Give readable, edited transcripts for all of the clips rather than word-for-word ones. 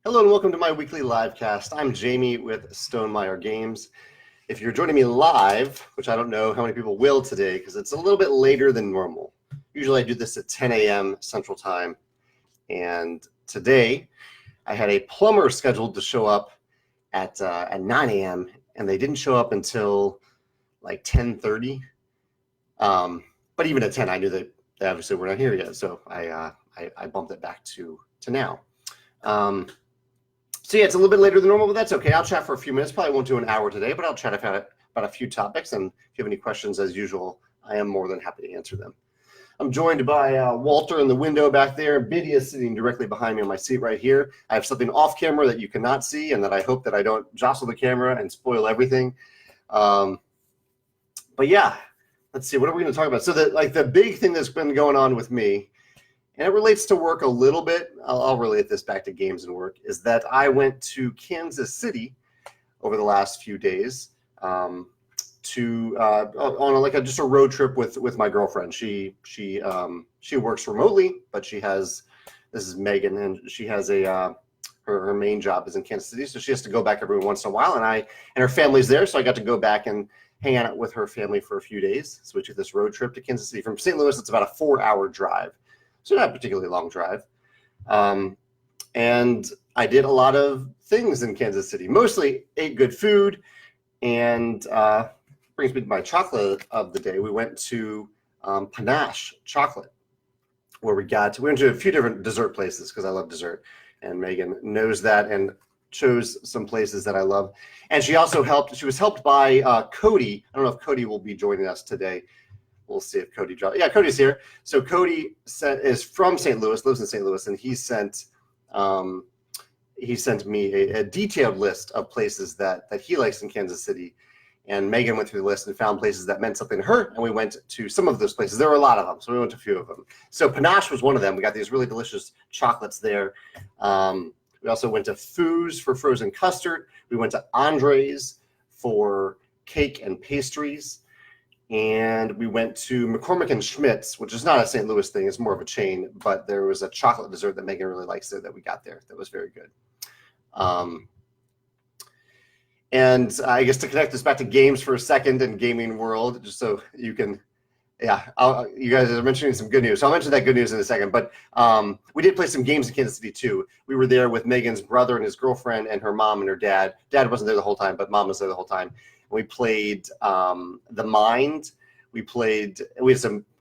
Hello and welcome to my weekly livecast. I'm Jamie with Stonemeyer Games. If you're joining me live, which I don't know how many people will today because it's a little bit later than normal. Usually I do this at 10 a.m. Central Time. And today I had a plumber scheduled to show up at 9 a.m. and they didn't show up until like 10:30. But even at 10, I knew that they obviously were not here yet. So I bumped it back to now. So yeah, it's a little bit later than normal, but that's okay. I'll chat for a few minutes. Probably won't do an hour today, but I'll chat about a few topics. And if you have any questions, as usual, I am more than happy to answer them. I'm joined by Walter in the window back there. Biddy is sitting directly behind me on my seat right here. I have something off camera that you cannot see, and that I hope that I don't jostle the camera and spoil everything. But yeah, let's see. What are we going to talk about? So the big thing that's been going on with me, and it relates to work a little bit, I'll relate this back to games and work, is that I went to Kansas City over the last few days on just a road trip with my girlfriend. She works remotely, but this is Megan, and she has her main job is in Kansas City, so she has to go back every once in a while, and her family's there, so I got to go back and hang out with her family for a few days. So we took this road trip to Kansas City from St. Louis. It's about a 4-hour drive. So not a particularly long drive. And I did a lot of things in Kansas City, mostly ate good food, and brings me to my chocolate of the day. We went to Panache Chocolate, where we went to a few different dessert places because I love dessert, and Megan knows that and chose some places that I love. And she also she was helped by Cody. I don't know if Cody will be joining us today. We'll see if Cody drops. Yeah, Cody's here. So Cody is from St. Louis, lives in St. Louis, and he sent me a detailed list of places that he likes in Kansas City. And Megan went through the list and found places that meant something to her, and we went to some of those places. There were a lot of them, so we went to a few of them. So Panache was one of them. We got these really delicious chocolates there. We also went to Foo's for frozen custard. We went to Andre's for cake and pastries. And we went to McCormick and Schmidt's, which is not a St. Louis thing. It's more of a chain. But there was a chocolate dessert that Megan really likes there that we got there. That was very good. And I guess to connect this back to games for a second and gaming world, just so you can, you guys are mentioning some good news. So I'll mention that good news in a second. But we did play some games in Kansas City, too. We were there with Megan's brother and his girlfriend and her mom and her dad. Dad wasn't there the whole time, but mom was there the whole time. We played The Mind. We had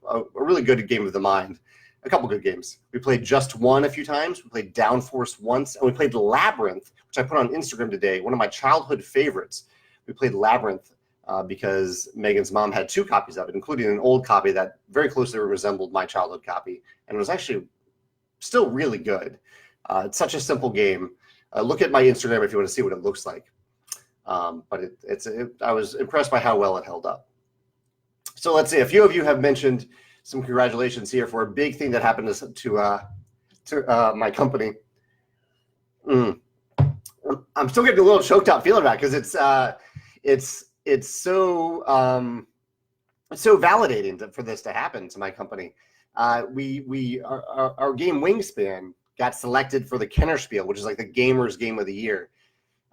a really good game of The Mind, a couple good games. We played Just One a few times. We played Downforce once, and we played Labyrinth, which I put on Instagram today, one of my childhood favorites. We played Labyrinth because Megan's mom had 2 copies of it, including an old copy that very closely resembled my childhood copy, and it was actually still really good. It's such a simple game. Look at my Instagram if you want to see what it looks like. But I was impressed by how well it held up. So let's see. A few of you have mentioned some congratulations here for a big thing that happened to my company. I'm still getting a little choked up feeling that because it's so validating for this to happen to my company. Our game Wingspan got selected for the Kennerspiel, which is like the gamers game of the year.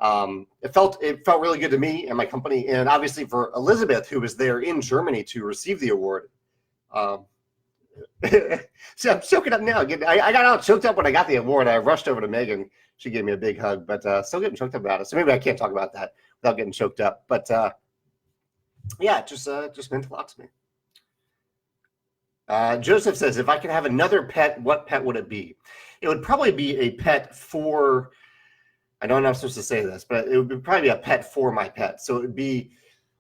It felt really good to me and my company, and obviously for Elizabeth, who was there in Germany to receive the award. So I'm choking up now. I got all choked up when I got the award. I rushed over to Megan. She gave me a big hug, but still getting choked up about it. So maybe I can't talk about that without getting choked up. But yeah, it just meant a lot to me. Joseph says, if I could have another pet, what pet would it be? It would probably be a pet for. I know I'm not supposed to say this, but it would probably be a pet for my pet. So it would be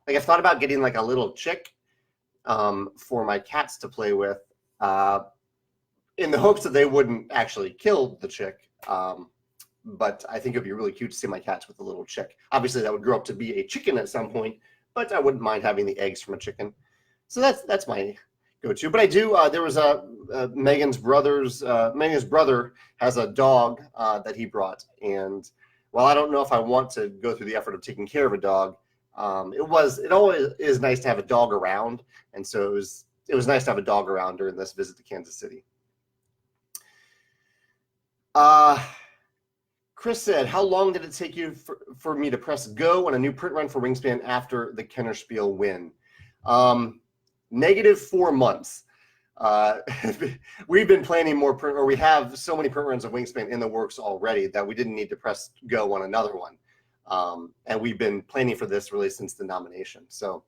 like I've thought about getting like a little chick for my cats to play with, in the hopes that they wouldn't actually kill the chick. But I think it'd be really cute to see my cats with a little chick. Obviously, that would grow up to be a chicken at some point, but I wouldn't mind having the eggs from a chicken. So that's my go-to. But I do. There was Megan's brother has a dog that he brought, and while I don't know if I want to go through the effort of taking care of a dog, it always is nice to have a dog around, and so it was nice to have a dog around during this visit to Kansas City. Chris said, how long did it take you for me to press go on a new print run for Wingspan after the Kennerspiel win? -4 months. We've been planning more print, or we have so many print runs of Wingspan in the works already that we didn't need to press go on another one. And we've been planning for this really since the nomination. So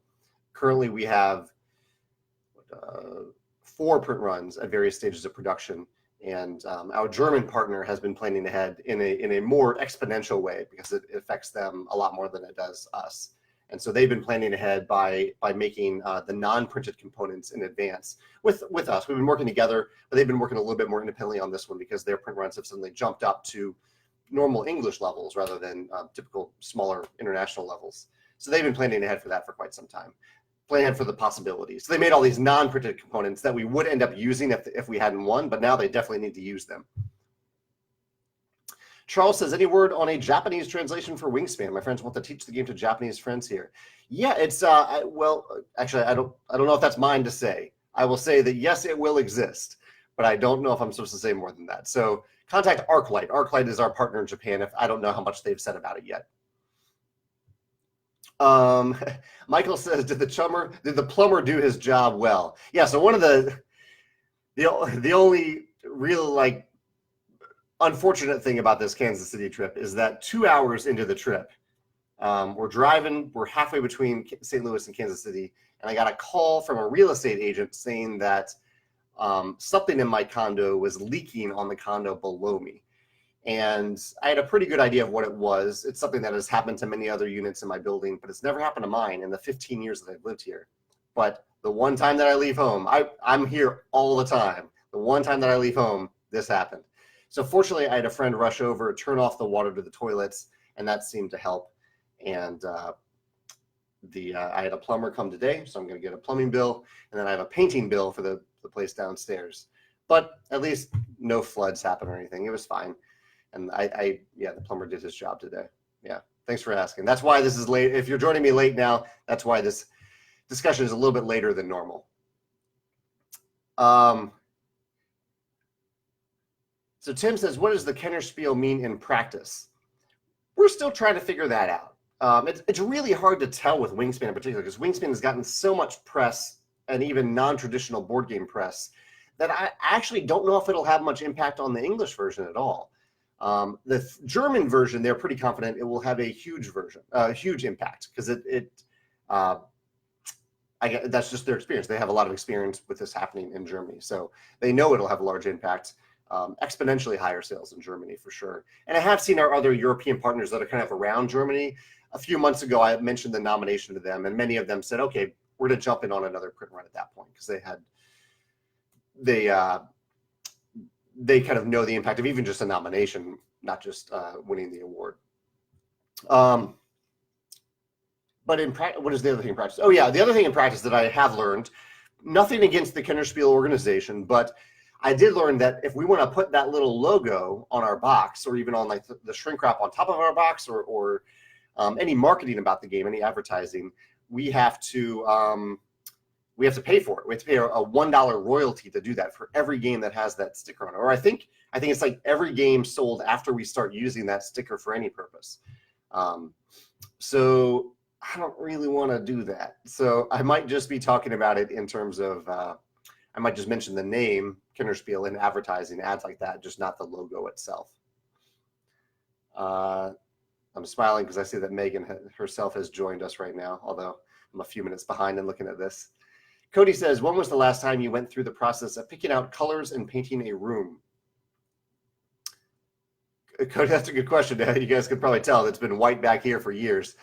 currently we have 4 print runs at various stages of production. And our German partner has been planning ahead in a more exponential way because it affects them a lot more than it does us. And so they've been planning ahead by making the non-printed components in advance with us. We've been working together, but they've been working a little bit more independently on this one because their print runs have suddenly jumped up to normal English levels rather than typical smaller international levels. So they've been planning ahead for that for quite some time. Planning ahead for the possibilities. So they made all these non-printed components that we would end up using if we hadn't won, but now they definitely need to use them. Charles says, any word on a Japanese translation for Wingspan? My friends want to teach the game to Japanese friends here. Yeah, it's well, actually, I don't know if that's mine to say. I will say that yes, it will exist, but I don't know if I'm supposed to say more than that. So contact ArcLight. ArcLight is our partner in Japan. If I don't know how much they've said about it yet. Michael says, did the plumber do his job well? Yeah. So one of the only real unfortunate thing about this Kansas City trip is that 2 hours into the trip, we're halfway between St. Louis and Kansas City, and I got a call from a real estate agent saying that something in my condo was leaking on the condo below me. And I had a pretty good idea of what it was. It's something that has happened to many other units in my building, but it's never happened to mine in the 15 years that I've lived here. But the one time that I leave home, I'm here all the time. The one time that I leave home, this happened. So fortunately, I had a friend rush over, turn off the water to the toilets, and that seemed to help. And I had a plumber come today, so I'm going to get a plumbing bill, and then I have a painting bill for the place downstairs. But at least no floods happened or anything. It was fine. And yeah, the plumber did his job today. Yeah, thanks for asking. That's why this is late. If you're joining me late now, that's why this discussion is a little bit later than normal. So Tim says, what does the Kennerspiel mean in practice? We're still trying to figure that out. It's really hard to tell with Wingspan in particular because Wingspan has gotten so much press and even non-traditional board game press that I actually don't know if it'll have much impact on the English version at all. The German version, they're pretty confident it will have a huge impact because that's just their experience. They have a lot of experience with this happening in Germany, so they know it'll have a large impact. Exponentially higher sales in Germany for sure. And I have seen our other European partners that are kind of around Germany. A few months ago, I mentioned the nomination to them, and many of them said, "Okay, we're going to jump in on another print run at that point," because they kind of know the impact of even just a nomination, not just winning the award. But in practice, what is the other thing in practice? Oh yeah, the other thing in practice that I have learned, nothing against the Kennerspiel organization, but I did learn that if we want to put that little logo on our box, or even on the shrink wrap on top of our box, or any marketing about the game, any advertising, we have to pay for it. We have to pay a $1 royalty to do that for every game that has that sticker on it. Or I think it's like every game sold after we start using that sticker for any purpose. So I don't really want to do that. So I might just be talking about it in terms of, I might just mention the name Kennerspiel in advertising, ads like that, just not the logo itself. I'm smiling because I see that Megan herself has joined us right now, although I'm a few minutes behind in looking at this. Cody says, when was the last time you went through the process of picking out colors and painting a room? Cody, that's a good question. You guys could probably tell it's been white back here for years.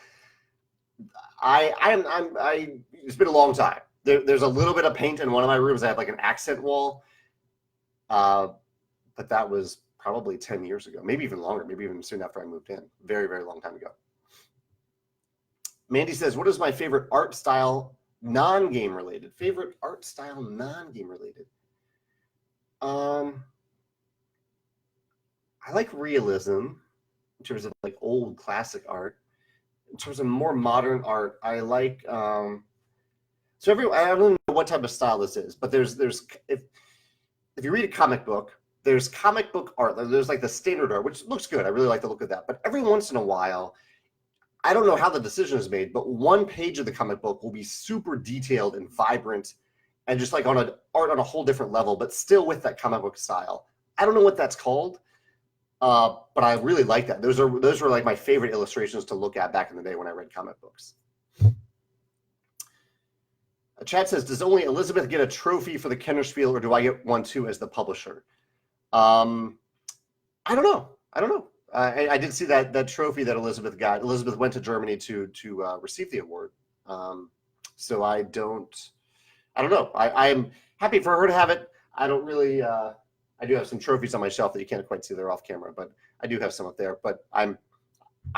It's been a long time. There's a little bit of paint in one of my rooms. I have like an accent wall, but that was probably 10 years ago, maybe even longer, maybe even soon after I moved in. Very, very long time ago. Mandy says, what is my favorite art style non-game related? Favorite art style non-game related? I like realism in terms of like old classic art. In terms of more modern art, I like I don't know what type of style this is, but there's if you read a comic book, there's comic book art. There's like the standard art, which looks good. I really like the look of that. But every once in a while, I don't know how the decision is made, but one page of the comic book will be super detailed and vibrant and just like on an art on a whole different level, but still with that comic book style. I don't know what that's called, but I really like that. Those were like my favorite illustrations to look at back in the day when I read comic books. Chat says, does only Elizabeth get a trophy for the Kennerspiel, or do I get one too as the publisher? I don't know. I did see that trophy that Elizabeth got. Elizabeth went to Germany to receive the award. So I don't know. I'm happy for her to have it. I don't really. I do have some trophies on my shelf that you can't quite see. They're off camera, but I do have some up there. But I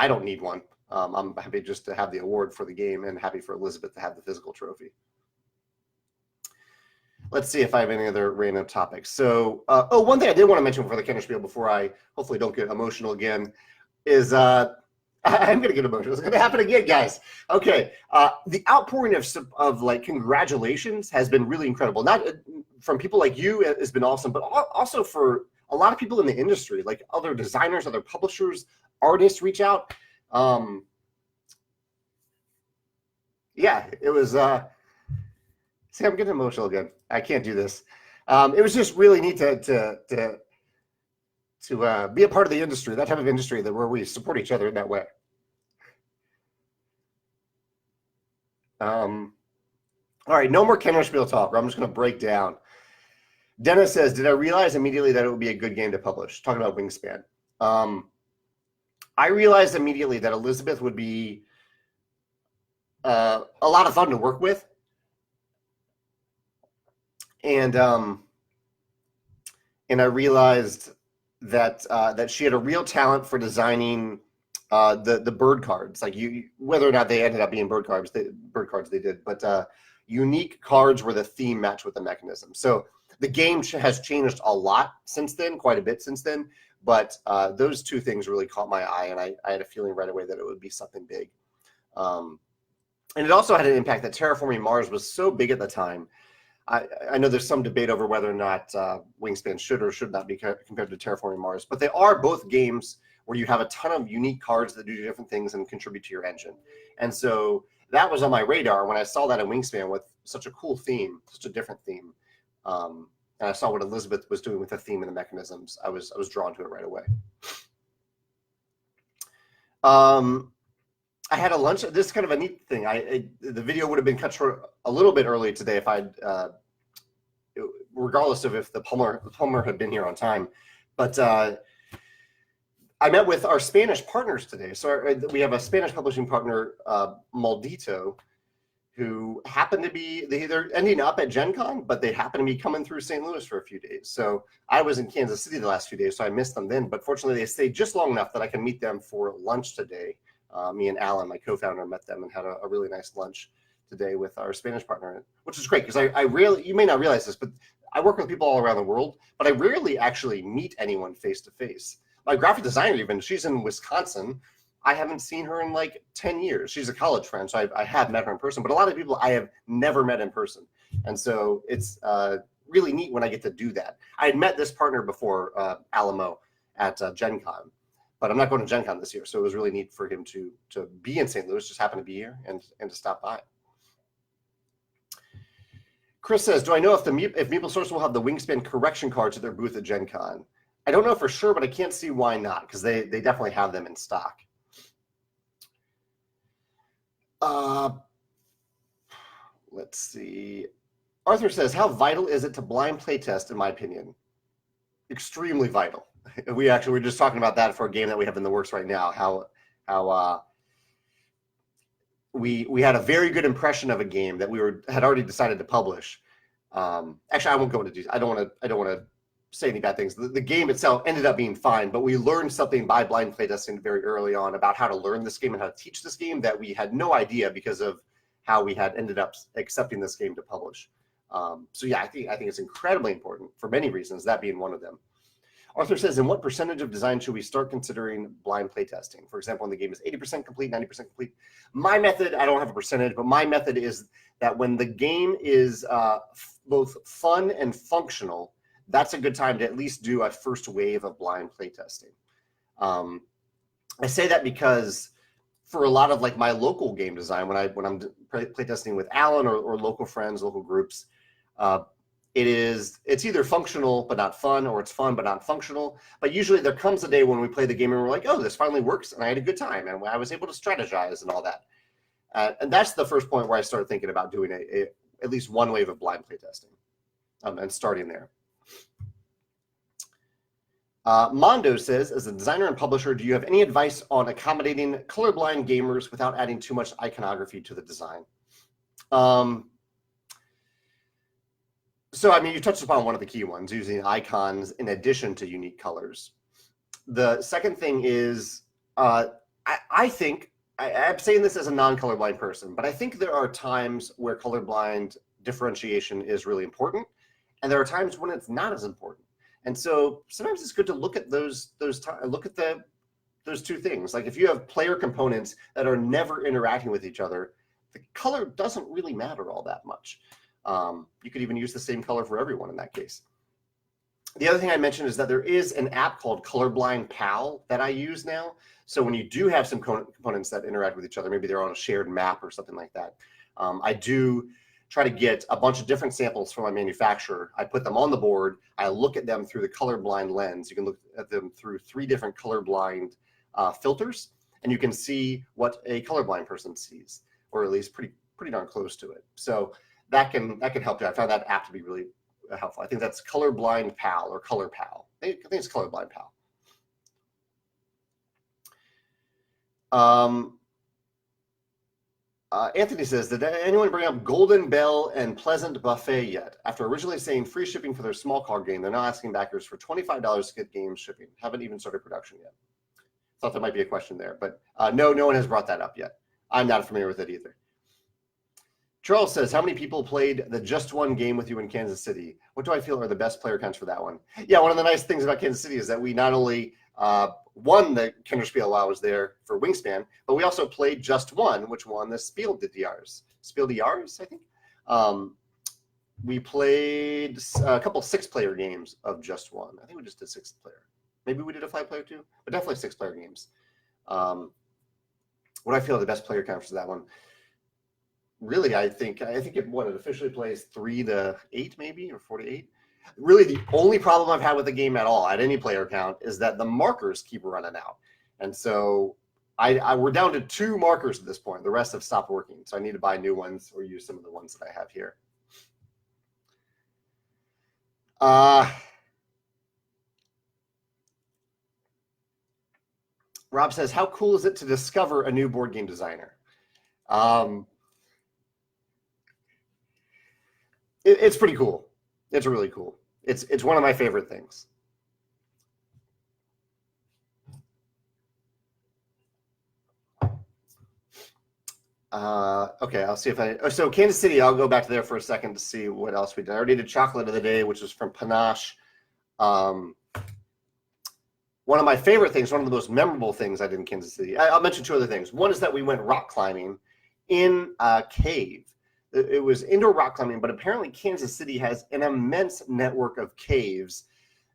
don't need one. I'm happy just to have the award for the game, and happy for Elizabeth to have the physical trophy. Let's see if I have any other random topics. So, one thing I did want to mention before the Kennerspiel, before I hopefully don't get emotional again, is I'm going to get emotional. It's going to happen again, guys. Okay, the outpouring of like congratulations has been really incredible. Not from people like you has been awesome, but also for a lot of people in the industry, like other designers, other publishers, artists reach out. Yeah, it was. See, I'm getting emotional again. I can't do this. It was just really neat to be a part of the industry, that type of industry where we support each other in that way. All right, no more Kennerspiel talk. I'm just going to break down. Dennis says, did I realize immediately that it would be a good game to publish? Talking about Wingspan. I realized immediately that Elizabeth would be a lot of fun to work with. And I realized that she had a real talent for designing the bird cards, like whether or not they ended up being bird cards they did, but unique cards where the theme matched with the mechanism. So the game has changed a lot since then, quite a bit since then, but those two things really caught my eye, and I had a feeling right away that it would be something big. And it also had an impact that Terraforming Mars was so big at the time. I know there's some debate over whether or not Wingspan should or should not be compared to Terraforming Mars, but they are both games where you have a ton of unique cards that do different things and contribute to your engine. And so that was on my radar when I saw that in Wingspan with such a cool theme, such a different theme. And I saw what Elizabeth was doing with the theme and the mechanisms. I was drawn to it right away. I had a lunch. This is kind of a neat thing. The video would have been cut short a little bit early today if I'd, regardless of if the plumber had been here on time. But I met with our Spanish partners today. So we have a Spanish publishing partner, Maldito, who happened to be, they're ending up at Gen Con, but they happen to be coming through St. Louis for a few days. So I was in Kansas City the last few days, so I missed them then. But fortunately, they stayed just long enough that I can meet them for lunch today. Me and Alan, my co-founder, met them and had a really nice lunch today with our Spanish partner, which is great because I rarely, you may not realize this, but I work with people all around the world, but I rarely actually meet anyone face to face. My graphic designer, even, she's in Wisconsin. I haven't seen her in like 10 years. She's a college friend, so I have met her in person, but a lot of people I have never met in person. And so it's really neat when I get to do that. I had met this partner before, Alamo, at Gen Con. But I'm not going to Gen Con this year, so it was really neat for him to be in St. Louis, just happen to be here, and to stop by. Chris says, do I know if MapleSource will have the Wingspan correction cards at their booth at Gen Con? I don't know for sure, but I can't see why not, because they definitely have them in stock. Let's see. Arthur says, how vital is it to blind playtest, in my opinion? Extremely vital. We were just talking about that for a game that we have in the works right now. How we had a very good impression of a game that we had already decided to publish. Actually, I won't go into detail. I don't want to say any bad things. The game itself ended up being fine, but we learned something by blind playtesting very early on about how to learn this game and how to teach this game that we had no idea because of how we had ended up accepting this game to publish. So yeah, I think it's incredibly important for many reasons, that being one of them. Arthur says, in what percentage of design should we start considering blind playtesting? For example, when the game is 80% complete, 90% complete. My method, I don't have a percentage, but my method is that when the game is both fun and functional, that's a good time to at least do a first wave of blind playtesting. I say that because for a lot of like my local game design, when I'm playtesting with Alan or local friends, local groups, it's either functional but not fun, or it's fun but not functional. But usually there comes a day when we play the game and we're like, oh, this finally works, and I had a good time, and I was able to strategize and all that. And that's the first point where I started thinking about doing at least one wave of blind playtesting, and starting there. Mondo says, as a designer and publisher, do you have any advice on accommodating colorblind gamers without adding too much iconography to the design? So, I mean, you touched upon one of the key ones, using icons in addition to unique colors. The second thing is, I think, I'm saying this as a non-colorblind person, but I think there are times where colorblind differentiation is really important, and there are times when it's not as important. And so sometimes it's good to look at those two things. Like if you have player components that are never interacting with each other, the color doesn't really matter all that much. You could even use the same color for everyone in that case. The other thing I mentioned is that there is an app called Colorblind Pal that I use now. So when you do have some components that interact with each other, maybe they're on a shared map or something like that, I do try to get a bunch of different samples from my manufacturer. I put them on the board. I look at them through the colorblind lens. You can look at them through 3 different colorblind filters, and you can see what a colorblind person sees, or at least pretty darn close to it. So that can help you. I found that app to be really helpful. I think that's Colorblind Pal or Color Pal. I think it's Colorblind Pal. Anthony says, did anyone bring up Golden Bell and Pleasant Buffet yet? After originally saying free shipping for their small card game, they're now asking backers for $25 to get games shipping. Haven't even started production yet. Thought there might be a question there, but no one has brought that up yet. I'm not familiar with it either. Charles says, how many people played the Just One game with you in Kansas City? What do I feel are the best player counts for that one? Yeah, one of the nice things about Kansas City is that we not only won the Kinderspiel while I was there for Wingspan, but we also played Just One, which won the Spiel des Jahres. Spiel des Jahres, I think. We played a couple 6-player games of Just One. I think we just did 6-player. Maybe we did a 5-player too, but definitely 6-player games. What do I feel are the best player counts for that one? Really, I think it officially plays 3 to 8 maybe, or 4 to 8. Really, the only problem I've had with the game at all, at any player count, is that the markers keep running out. And so we're down to 2 markers at this point. The rest have stopped working. So I need to buy new ones or use some of the ones that I have here. Rob says, how cool is it to discover a new board game designer? It's pretty cool. It's really cool. It's one of my favorite things. Okay, I'll see if so Kansas City, I'll go back to there for a second to see what else we did. I already did chocolate of the day, which was from Panache. One of my favorite things, one of the most memorable things I did in Kansas City, I'll mention 2 other things. One is that we went rock climbing in a cave. It was indoor rock climbing, but apparently Kansas City has an immense network of caves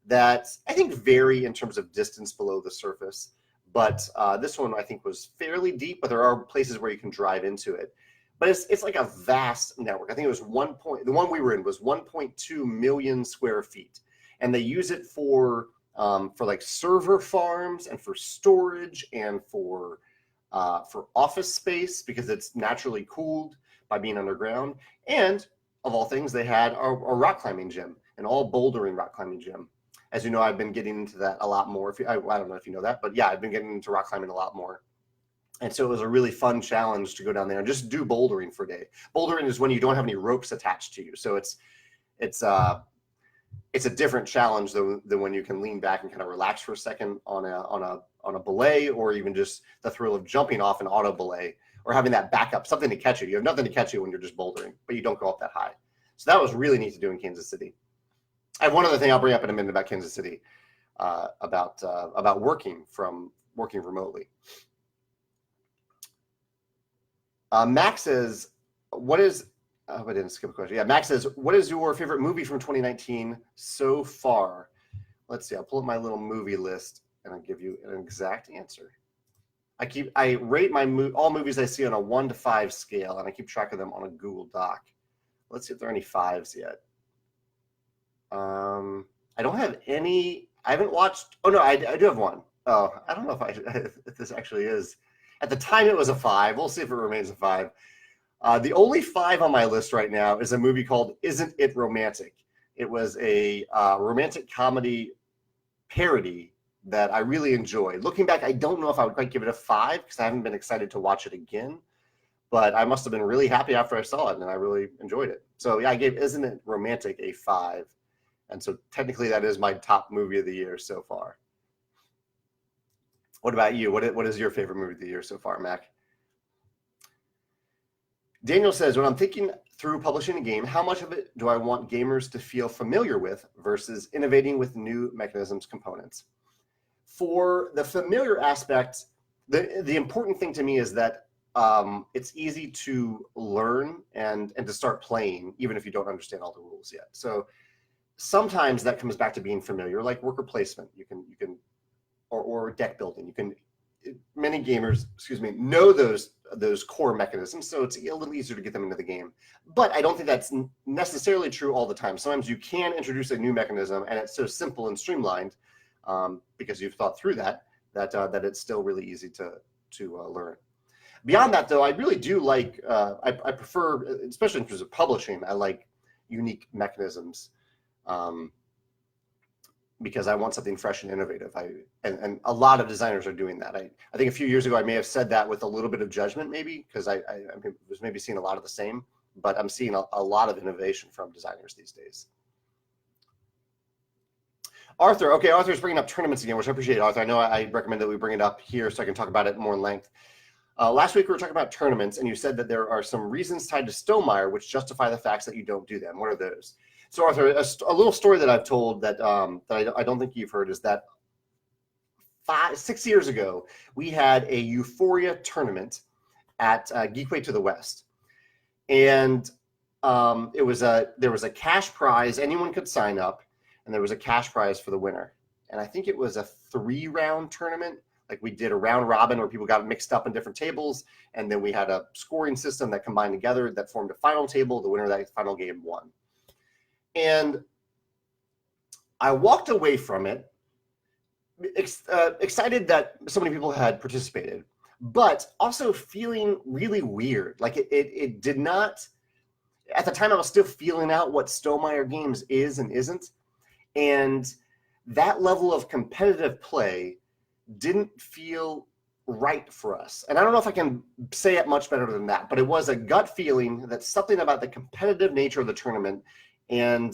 that I think vary in terms of distance below the surface. But this one I think was fairly deep, but there are places where you can drive into it. But it's like a vast network. I think it was the one we were in was 1.2 million square feet, and they use it for like server farms and for storage and for office space, because it's naturally cooled by being underground. And of all things, they had a rock climbing gym, an all bouldering rock climbing gym. As you know, I've been getting into that a lot more. I don't know if you know that, but yeah, I've been getting into rock climbing a lot more. And so it was a really fun challenge to go down there and just do bouldering for a day. Bouldering is when you don't have any ropes attached to you. So it's a different challenge than when you can lean back and kind of relax for a second on a belay, or even just the thrill of jumping off an auto belay, or having that backup, something to catch you. You have nothing to catch you when you're just bouldering, but you don't go up that high. So that was really neat to do in Kansas City. I have one other thing I'll bring up in a minute about Kansas City, about working remotely. Max says, what is I hope I didn't skip a question. Yeah, Max says, what is your favorite movie from 2019 so far? Let's see, I'll pull up my little movie list and I'll give you an exact answer. I rate all movies I see on a 1 to 5 scale, and I keep track of them on a Google Doc. Let's see if there are any 5s yet. I don't have any. I haven't watched. Oh no, I do have one. Oh, I don't know if this actually is. At the time, it was a 5. We'll see if it remains a 5. The only 5 on my list right now is a movie called Isn't It Romantic? It was a romantic comedy parody that I really enjoyed. Looking back, I don't know if I would quite give it a 5 because I haven't been excited to watch it again. But I must have been really happy after I saw it, and I really enjoyed it. So yeah, I gave Isn't It Romantic a 5. And so technically that is my top movie of the year so far. What about you? What is your favorite movie of the year so far, Mac? Daniel says, when I'm thinking through publishing a game, how much of it do I want gamers to feel familiar with versus innovating with new mechanisms, components? For the familiar aspect, the important thing to me is that it's easy to learn and to start playing, even if you don't understand all the rules yet. So sometimes that comes back to being familiar, like worker placement. You can or deck building. Many gamers, know those core mechanisms, so it's a little easier to get them into the game. But I don't think that's necessarily true all the time. Sometimes you can introduce a new mechanism, and it's so simple and streamlined because you've thought through that it's still really easy to learn. Beyond that, though, I really do like. I prefer, especially in terms of publishing, I like unique mechanisms. Because I want something fresh and innovative. And a lot of designers are doing that. I think a few years ago I may have said that with a little bit of judgment, maybe, because I was maybe seeing a lot of the same, but I'm seeing a lot of innovation from designers these days. Arthur's bringing up tournaments again, which I appreciate, Arthur. I know I recommend that we bring it up here so I can talk about it more in length. Last week we were talking about tournaments, and you said that there are some reasons tied to Stonemaier which justify the facts that you don't do them. What are those? So Arthur, a little story that I've told that I don't think you've heard is that 6 years ago, we had a Euphoria tournament at Geekway to the West. And there was a cash prize. Anyone could sign up, and there was a cash prize for the winner. And I think it was a 3-round tournament. Like we did a round robin where people got mixed up in different tables, and then we had a scoring system that combined together that formed a final table. The winner of that final game won. And I walked away from it excited that so many people had participated, but also feeling really weird. Like it did not, at the time I was still feeling out what Stonemaier Games is and isn't. And that level of competitive play didn't feel right for us. And I don't know if I can say it much better than that, but it was a gut feeling that something about the competitive nature of the tournament and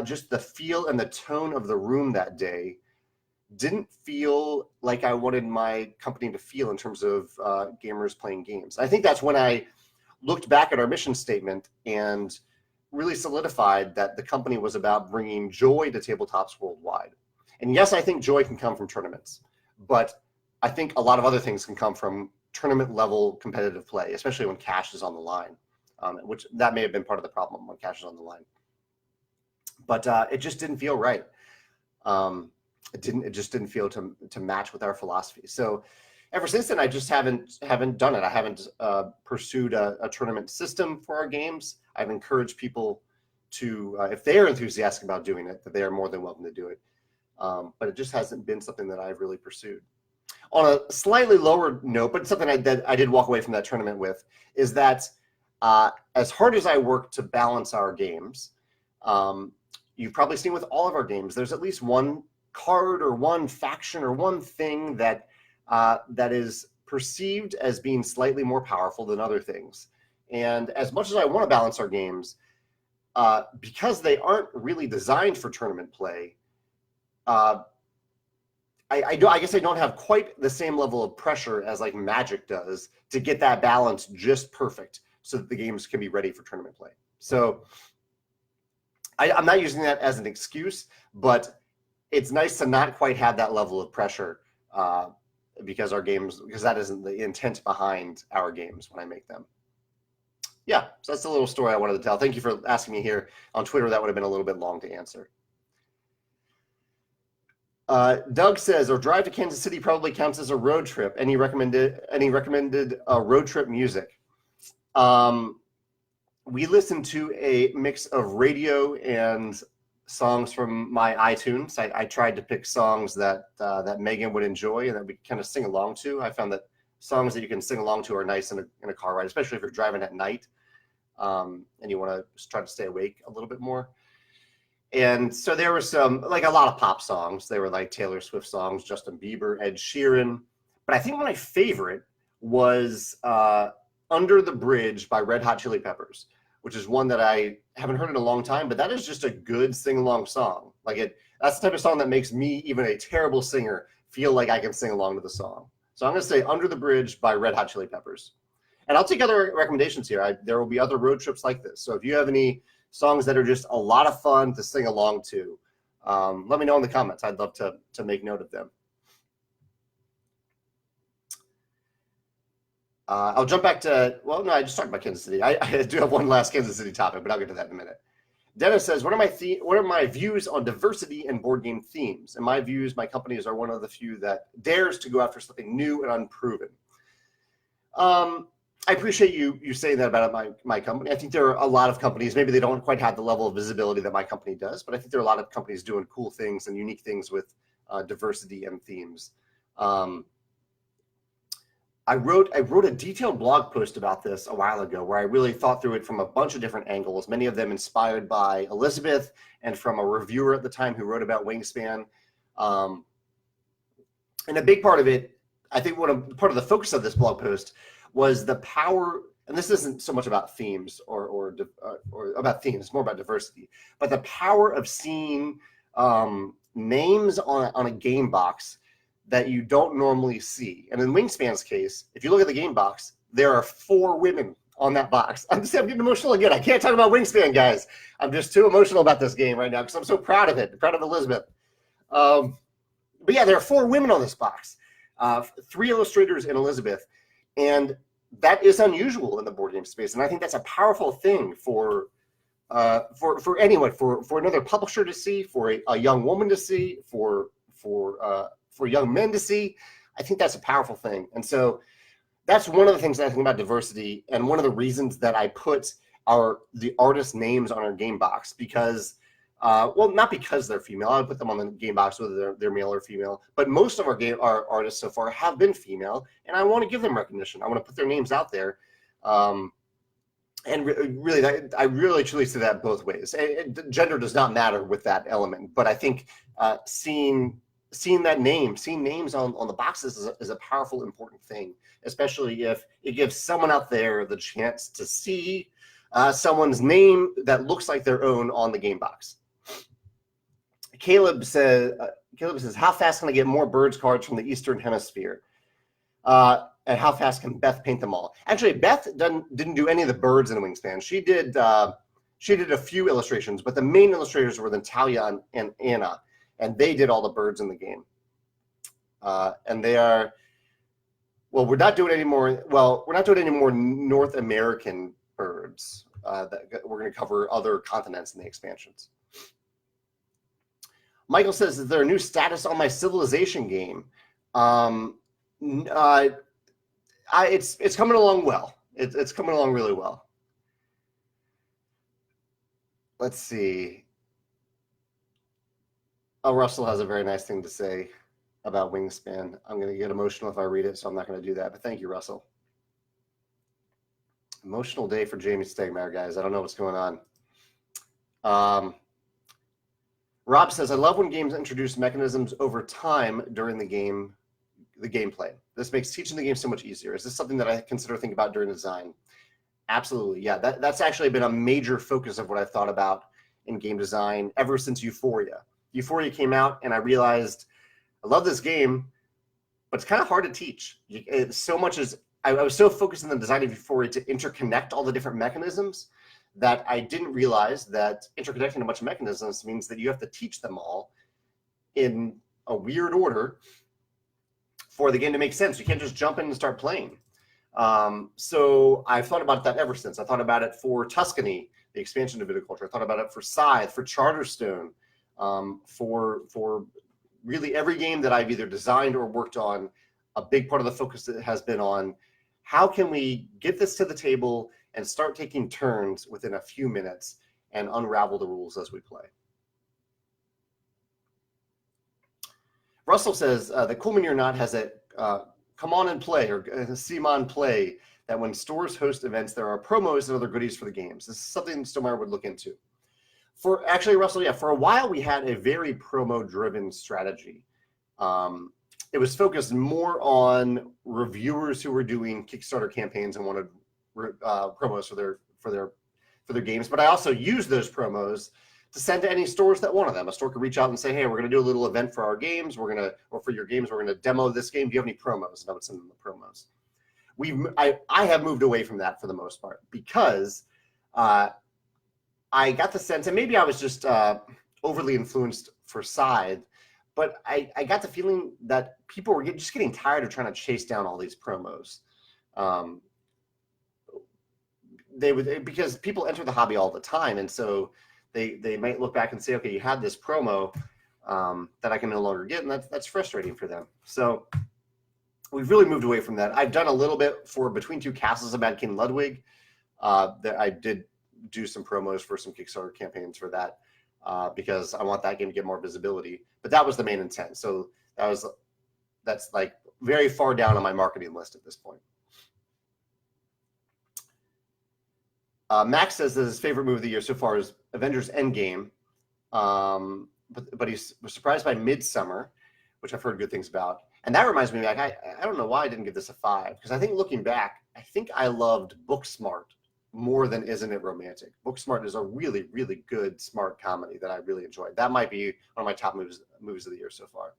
just the feel and the tone of the room that day didn't feel like I wanted my company to feel in terms of gamers playing games. I think that's when I looked back at our mission statement and really solidified that the company was about bringing joy to tabletops worldwide. And yes, I think joy can come from tournaments, but I think a lot of other things can come from tournament level competitive play, especially when cash is on the line, which that may have been part of the problem when cash is on the line. But it just didn't feel right. It just didn't feel to match with our philosophy. So ever since then, I just haven't done it. I haven't pursued a tournament system for our games. I've encouraged people to, if they are enthusiastic about doing it, that they are more than welcome to do it. But it just hasn't been something that I've really pursued. On a slightly lower note, but something I did walk away from that tournament with, is that as hard as I work to balance our games, you've probably seen with all of our games, there's at least one card or one faction or one thing that is perceived as being slightly more powerful than other things. And as much as I want to balance our games, because they aren't really designed for tournament play, I guess I don't have quite the same level of pressure as like Magic does to get that balance just perfect so that the games can be ready for tournament play. So I'm not using that as an excuse, but it's nice to not quite have that level of pressure because that isn't the intent behind our games when I make them. yeah, so that's a little story I wanted to tell. Thank you for asking me here on Twitter. That would have been a little bit long to answer. Doug says, our drive to Kansas City probably counts as a road trip. Any recommended road trip music? We listened to a mix of radio and songs from my iTunes. I tried to pick songs that that Megan would enjoy and that we kind of sing along to. I found that songs that you can sing along to are nice in a car ride, especially if you're driving at night and you want to try to stay awake a little bit more. And so there were some, like a lot of pop songs. They were like Taylor Swift songs, Justin Bieber, Ed Sheeran. But I think my favorite was Under the Bridge by Red Hot Chili Peppers, which is one that I haven't heard in a long time, but that is just a good sing-along song. That's the type of song that makes me, even a terrible singer, feel like I can sing along to the song. So I'm going to say Under the Bridge by Red Hot Chili Peppers. And I'll take other recommendations here. There will be other road trips like this. So if you have any songs that are just a lot of fun to sing along to, let me know in the comments. I'd love to make note of them. I'll jump back to, well, no, I just talked about Kansas City. I do have one last Kansas City topic, but I'll get to that in a minute. Dennis says, what are my views on diversity and board game themes? In my views, my companies are one of the few that dares to go after something new and unproven. I appreciate you saying that about my company. I think there are a lot of companies, maybe they don't quite have the level of visibility that my company does, but I think there are a lot of companies doing cool things and unique things with diversity and themes. I wrote a detailed blog post about this a while ago where I really thought through it from a bunch of different angles, many of them inspired by Elizabeth and from a reviewer at the time who wrote about Wingspan. And a big part of it, I think part of the focus of this blog post was the power, and this isn't so much about themes or about themes, it's more about diversity, but the power of seeing names on a game box that you don't normally see. And in Wingspan's case, if you look at the game box, there are 4 women on that box. I'm getting emotional again. I can't talk about Wingspan, guys. I'm just too emotional about this game right now because I'm so proud of it, proud of Elizabeth. But yeah, there are 4 women on this box, 3 illustrators and Elizabeth. And that is unusual in the board game space. And I think that's a powerful thing for anyone, for another publisher to see, for a young woman to see, for young men to see. I think that's a powerful thing. And so that's one of the things that I think about diversity, and one of the reasons that I put the artist names on our game box, because well, not because they're female. I put them on the game box whether they're male or female, but most of our artists so far have been female, and I want to give them recognition. I want to put their names out there. And really, I really truly see that both ways. Gender does not matter with that element, but I think seeing names on the boxes is a powerful, important thing, especially if it gives someone out there the chance to see someone's name that looks like their own on the game box. Caleb says, how fast can I get more birds cards from the Eastern Hemisphere? And how fast can Beth paint them all? Actually, Beth didn't do any of the birds in Wingspan. She did a few illustrations, but the main illustrators were Natalia and Anna, and they did all the birds in the game. And they are, well, we're not doing any more North American birds. We're going to cover other continents in the expansions. Michael says, is there a new status on my Civilization game? It's coming along well. It's coming along really well. Let's see. Oh, Russell has a very nice thing to say about Wingspan. I'm going to get emotional if I read it, so I'm not going to do that. But thank you, Russell. Emotional day for Jamie Stegmaier, guys. I don't know what's going on. Rob says, I love when games introduce mechanisms over time during the gameplay. This makes teaching the game so much easier. Is this something that I consider thinking about during design? Absolutely, yeah. That's actually been a major focus of what I've thought about in game design ever since Euphoria. Euphoria came out, and I realized I love this game, but it's kind of hard to teach. I was so focused on the design of Euphoria to interconnect all the different mechanisms that I didn't realize that interconnecting a bunch of mechanisms means that you have to teach them all in a weird order for the game to make sense. You can't just jump in and start playing. So I've thought about that ever since. I thought about it for Tuscany, the expansion of viticulture. I thought about it for Scythe, for Charterstone, for really every game that I've either designed or worked on. A big part of the focus has been on how can we get this to the table and start taking turns within a few minutes and unravel the rules as we play. Russell says that Cool Mini or Not has a come on and play, or Simon play, that when stores host events, there are promos and other goodies for the games. This is something Stonemaier would look into. Actually, Russell, yeah, for a while we had a very promo-driven strategy. It was focused more on reviewers who were doing Kickstarter campaigns and wanted promos for their games. But I also used those promos to send to any stores that wanted them. A store could reach out and say, "Hey, we're going to do a little event for our games. Or for your games, we're going to demo this game. Do you have any promos?" And I would send them the promos. I have moved away from that for the most part because I got the sense, and maybe I was just overly influenced for Scythe, but I got the feeling that people were just getting tired of trying to chase down all these promos. Because people enter the hobby all the time, and so they might look back and say, okay, you had this promo that I can no longer get, and that's frustrating for them. So we've really moved away from that. I've done a little bit for Between Two Castles of Mad King Ludwig. That I did do some promos for some Kickstarter campaigns for that because I want that game to get more visibility. But that was the main intent. So that's like very far down on my marketing list at this point. Max says that his favorite movie of the year so far is Avengers Endgame, but he was surprised by Midsummer, which I've heard good things about. And that reminds me, like I don't know why I didn't give this a 5, because I think looking back, I think I loved Booksmart more than Isn't It Romantic. Booksmart is a really, really good, smart comedy that I really enjoyed. That might be one of my top movies of the year so far.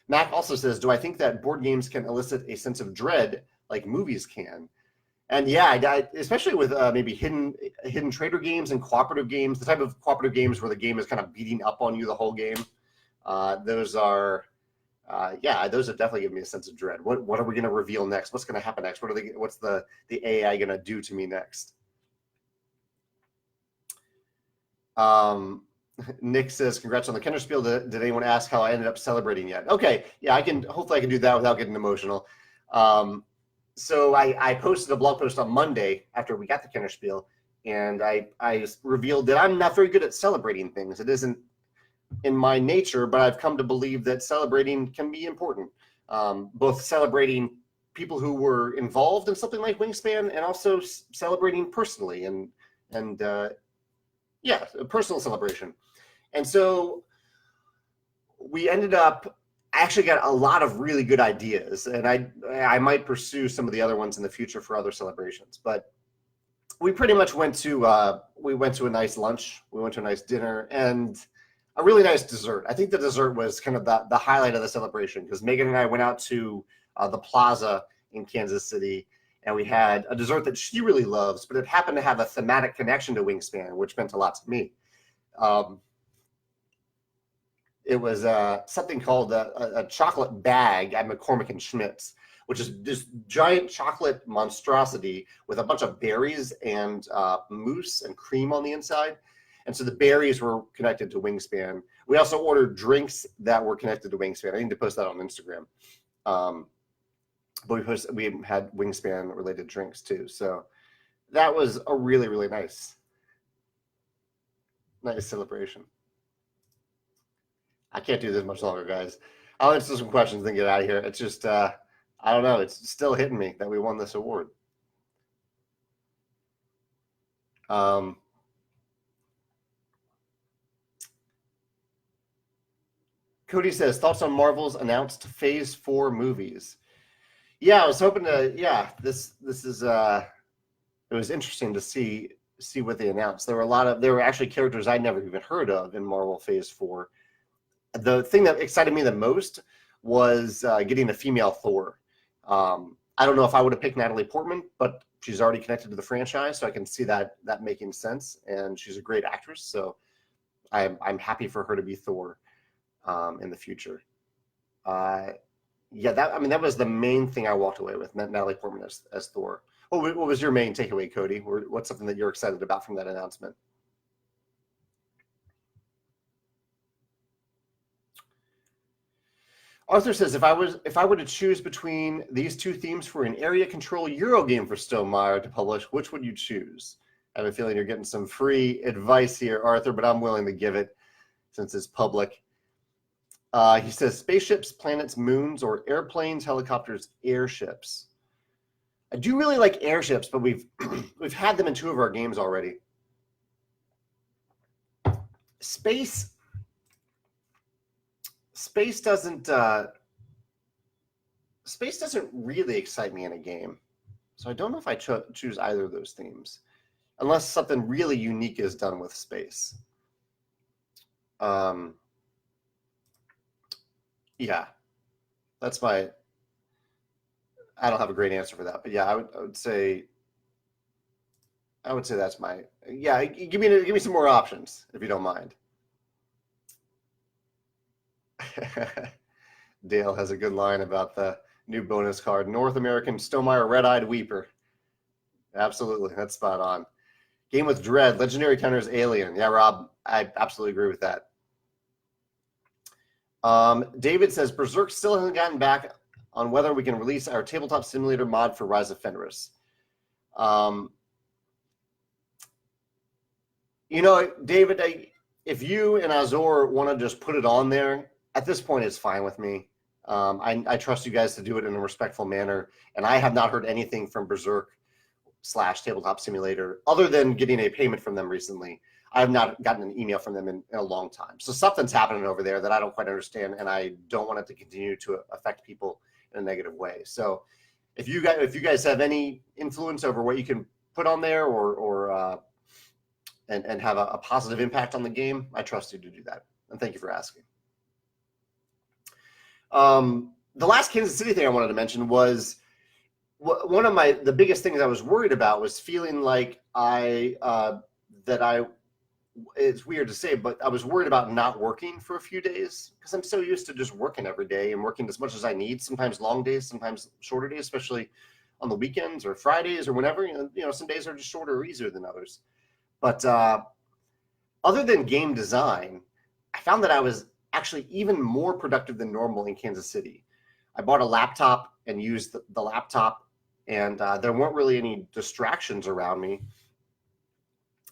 Mac also says, do I think that board games can elicit a sense of dread like movies can? And yeah, especially with maybe hidden trader games and cooperative games, the type of cooperative games where the game is kind of beating up on you the whole game. Those have definitely given me a sense of dread. What are we going to reveal next? What's going to happen next? What's the AI going to do to me next? Nick says, congrats on the Kennerspiel. Did anyone ask how I ended up celebrating yet? Okay, yeah, hopefully I can do that without getting emotional. So I posted a blog post on Monday after we got the Kennerspiel, and I revealed that I'm not very good at celebrating things. It isn't in my nature, but I've come to believe that celebrating can be important. Both celebrating people who were involved in something like Wingspan, and also celebrating personally and a personal celebration. And so we ended up. I actually got a lot of really good ideas, and I might pursue some of the other ones in the future for other celebrations. But we pretty much went to a nice lunch, we went to a nice dinner, and a really nice dessert. I think the dessert was kind of the highlight of the celebration, because Megan and I went out to the Plaza in Kansas City, and we had a dessert that she really loves, but it happened to have a thematic connection to Wingspan, which meant a lot to me. It was something called a chocolate bag at McCormick and Schmidt's, which is this giant chocolate monstrosity with a bunch of berries and mousse and cream on the inside. And so the berries were connected to Wingspan. We also ordered drinks that were connected to Wingspan. I need to post that on Instagram. But we had Wingspan related drinks too. So that was a really, really nice celebration. I can't do this much longer, guys. I'll answer some questions and get out of here. It's just, I don't know. It's still hitting me that we won this award. Cody says, thoughts on Marvel's announced Phase 4 movies? Yeah, I was hoping to. Yeah, this is. It was interesting to see what they announced. There were actually characters I'd never even heard of in Marvel Phase 4. The thing that excited me the most was getting a female Thor. I don't know if I would have picked Natalie Portman, but she's already connected to the franchise, so I can see that making sense. And she's a great actress, so I'm happy for her to be Thor in the future. Yeah, that was the main thing I walked away with, Natalie Portman as Thor. What was your main takeaway, Cody? Or what's something that you're excited about from that announcement? Arthur says, if I were to choose between these two themes for an area control Euro game for Stonemaier to publish, which would you choose? I have a feeling you're getting some free advice here, Arthur, but I'm willing to give it since it's public. He says, spaceships, planets, moons, or airplanes, helicopters, airships. I do really like airships, but we've had them in 2 of our games already. Space doesn't really excite me in a game, so I don't know if I choose either of those themes, unless something really unique is done with space. Yeah, that's my. I don't have a great answer for that, but yeah, I would say that's my. Yeah, give me some more options if you don't mind. Dale has a good line about the new bonus card, North American Stonemaier Red-Eyed Weeper. Absolutely, that's spot on. Game with Dread, Legendary counters Alien. Yeah, Rob, I absolutely agree with that. David says, Berserk still hasn't gotten back on whether we can release our tabletop simulator mod for Rise of Fenris. David, if you and Azor want to just put it on there, at this point, it's fine with me. I trust you guys to do it in a respectful manner, and I have not heard anything from Berserk / Tabletop Simulator other than getting a payment from them recently. I have not gotten an email from them in a long time. So something's happening over there that I don't quite understand, and I don't want it to continue to affect people in a negative way. So if you guys have any influence over what you can put on there or and have a positive impact on the game, I trust you to do that. And thank you for asking. The last Kansas City thing I wanted to mention was one of the biggest things I was worried about was feeling like it's weird to say, but I was worried about not working for a few days because I'm so used to just working every day and working as much as I need, sometimes long days, sometimes shorter days, especially on the weekends or Fridays or whenever, some days are just shorter or easier than others. But other than game design, I found that I was actually even more productive than normal in Kansas City. I bought a laptop and used the laptop, and there weren't really any distractions around me.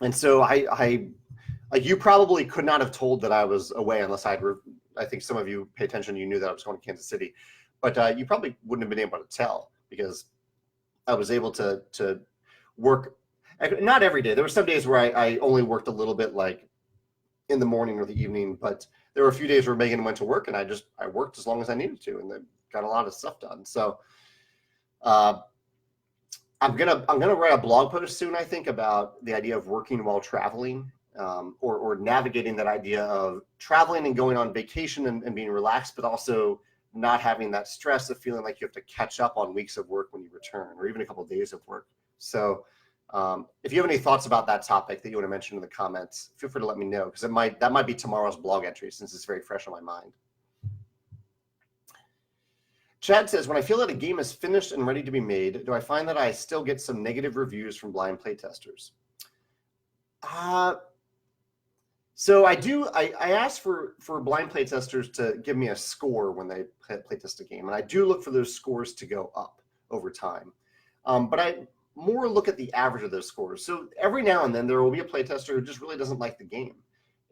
And so I like, you probably could not have told that I was away unless I think some of you pay attention, you knew that I was going to Kansas City, but you probably wouldn't have been able to tell because I was able to work, not every day. There were some days where I only worked a little bit, like in the morning or the evening, but there were a few days where Megan went to work and I worked as long as I needed to and then got a lot of stuff done. So I'm gonna write a blog post soon, I think, about the idea of working while traveling, or navigating that idea of traveling and going on vacation and being relaxed, but also not having that stress of feeling like you have to catch up on weeks of work when you return, or even a couple of days of work. So if you have any thoughts about that topic that you want to mention in the comments, feel free to let me know, because that might be tomorrow's blog entry since it's very fresh on my mind. Chad says, when I feel that a game is finished and ready to be made, do I find that I still get some negative reviews from blind playtesters? So I do. I ask for blind playtesters to give me a score when they playtest a game, and I do look for those scores to go up over time. But I more look at the average of those scores. So every now and then there will be a playtester who just really doesn't like the game,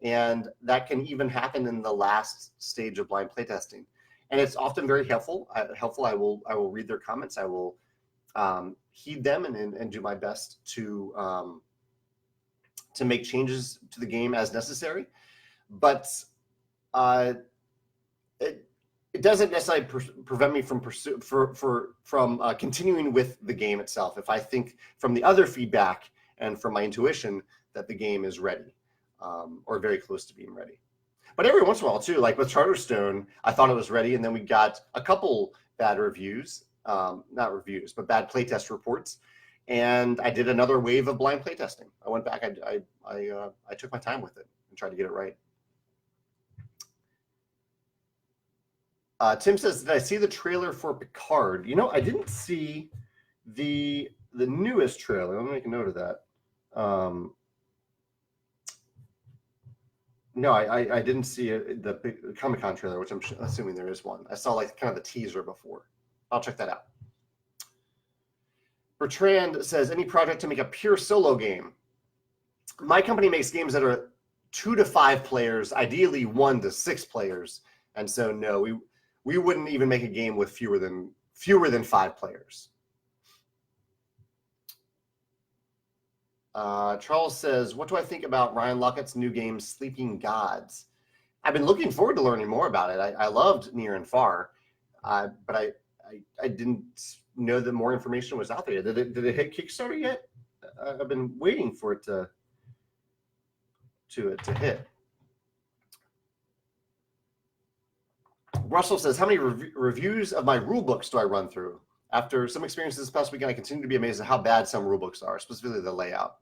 and that can even happen in the last stage of blind playtesting. And it's often very helpful. I will read their comments. I will heed them and do my best to make changes to the game as necessary. But it doesn't necessarily prevent me from continuing with the game itself. If I think from the other feedback and from my intuition that the game is ready, or very close to being ready. But every once in a while, too, like with Charterstone, I thought it was ready, and then we got a couple bad reviews, not reviews, but bad playtest reports, and I did another wave of blind playtesting. I went back, I took my time with it and tried to get it right. Tim says, did I see the trailer for Picard? I didn't see the newest trailer. Let me make a note of that. No, I didn't see the Comic-Con trailer, which I'm assuming there is one. I saw like kind of the teaser before. I'll check that out. Bertrand says, any project to make a pure solo game? My company makes games that are 2 to 5 players, ideally 1 to 6 players. And so, no, we wouldn't even make a game with fewer than 5 players. Charles says, what do I think about Ryan Laukatt's new game, Sleeping Gods? I've been looking forward to learning more about it. I loved Near and Far, but I didn't know that more information was out there. Did it hit Kickstarter yet? I've been waiting for it to hit. Russell says, how many reviews of my rule books do I run through? After some experiences this past weekend, I continue to be amazed at how bad some rule books are, specifically the layout.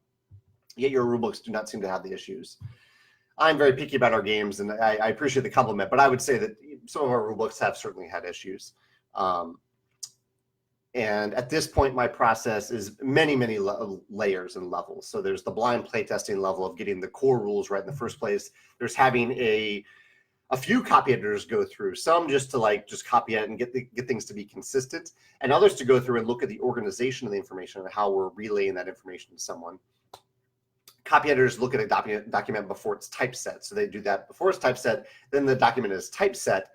Yet your rule books do not seem to have the issues. I'm very picky about our games, and I appreciate the compliment, but I would say that some of our rule books have certainly had issues. And at this point, my process is many, many layers and levels. So there's the blind playtesting level of getting the core rules right in the first place. There's having a few copy editors go through, some just to just copy it and get things to be consistent, and others to go through and look at the organization of the information and how we're relaying that information to someone. Copy editors look at a document before it's typeset. So they do that before it's typeset, then the document is typeset.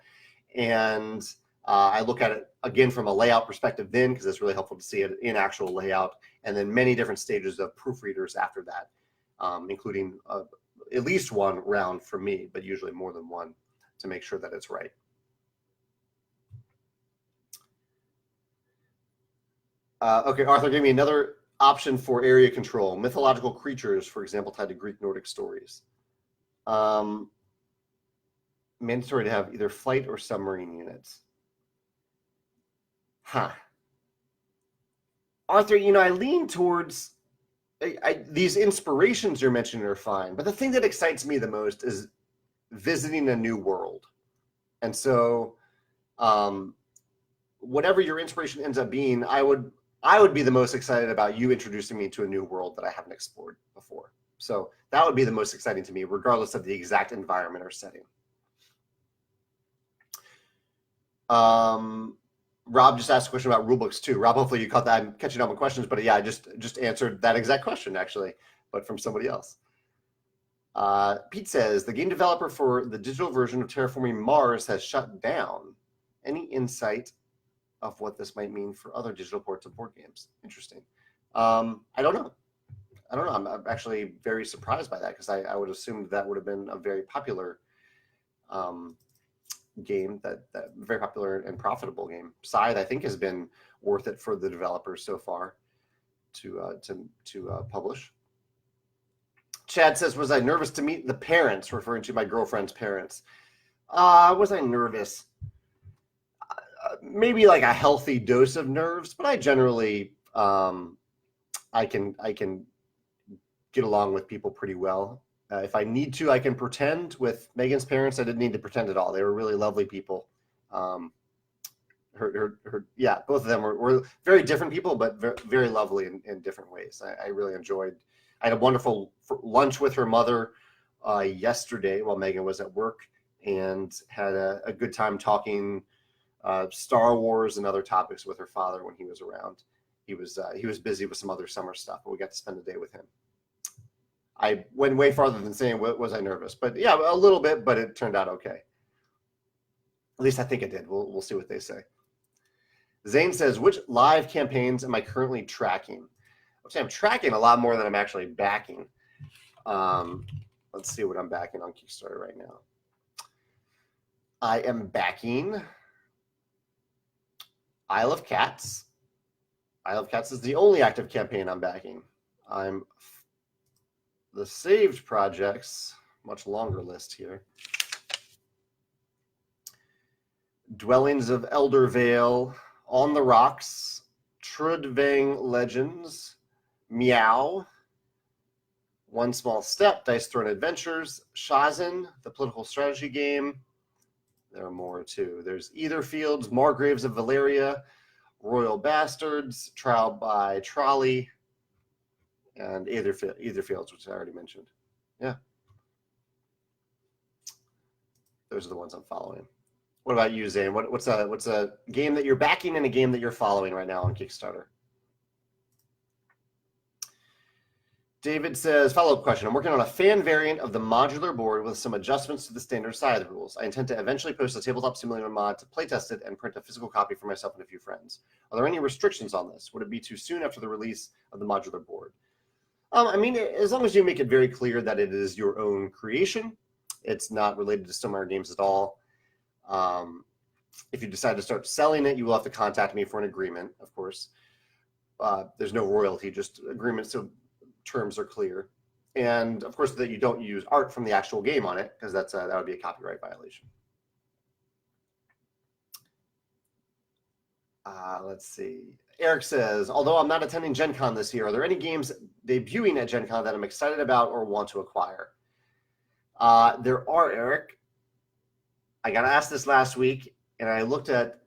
And I look at it again from a layout perspective then, because it's really helpful to see it in actual layout, and then many different stages of proofreaders after that, including at least one round for me, but usually more than one to make sure that it's right. Okay, Arthur gave me another option for area control. Mythological creatures, for example, tied to Greek Nordic stories. Mandatory to have either flight or submarine units. Huh. Arthur, I lean towards these inspirations you're mentioning are fine, but the thing that excites me the most is visiting a new world. And so whatever your inspiration ends up being, I would be the most excited about you introducing me to a new world that I haven't explored before. So that would be the most exciting to me, regardless of the exact environment or setting. Rob just asked a question about rulebooks too. Rob, hopefully you caught that. I'm catching up on questions, but yeah, I just answered that exact question actually, but from somebody else. Pete says, the game developer for the digital version of Terraforming Mars has shut down. Any insight of what this might mean for other digital ports of board games? Interesting. I don't know. I'm actually very surprised by that, because I would assume that would have been a very popular game, that very popular and profitable game. Scythe, I think, has been worth it for the developers so far to publish. Chad says, was I nervous to meet the parents, referring to my girlfriend's parents? Was I nervous? Maybe like a healthy dose of nerves, but I generally I can get along with people pretty well. If I need to, I can pretend. With Megan's parents, I didn't need to pretend at all. They were really lovely people. Yeah, both of them were very different people, but very lovely in different ways. I really enjoyed. I had a wonderful lunch with her mother yesterday while Megan was at work, and had a good time talking Star Wars and other topics with her father when he was around. He was busy with some other summer stuff, but we got to spend the day with him. I went way farther than saying, was I nervous? But yeah, a little bit, but it turned out okay. At least I think it did. We'll see what they say. Zane says, which live campaigns am I currently tracking? I would say I'm tracking a lot more than I'm actually backing. Let's see what I'm backing on Kickstarter right now. I am backing Isle of Cats. Isle of Cats is the only active campaign I'm backing. The saved projects, much longer list here. Dwellings of Eldervale, On the Rocks, Trudvang Legends, Meow, One Small Step, Dice Throne Adventures, Shazin, the political strategy game, There are more too. There's Etherfields, Margraves of Valeria, Royal Bastards, Trial by Trolley, and Etherfields, which I already mentioned. Yeah. Those are the ones I'm following. What about you, Zane? What's a game that you're backing and a game that you're following right now on Kickstarter? David says, follow-up question. I'm working on a fan variant of the modular board with some adjustments to the standard scythe rules. I intend to eventually post a tabletop simulator mod to playtest it and print a physical copy for myself and a few friends. Are there any restrictions on this? Would it be too soon after the release of the modular board? I mean, as long as you make it very clear that it is your own creation, it's not related to Stonemaier Games at all. If you decide to start selling it, you will have to contact me for an agreement, of course. There's no royalty, just agreement so terms are clear. And of course that you don't use art from the actual game on it, because that would be a copyright violation. Let's see. Eric says, although I'm not attending Gen Con this year, are there any games debuting at Gen Con that I'm excited about or want to acquire? There are, Eric. I got asked this last week, and I looked at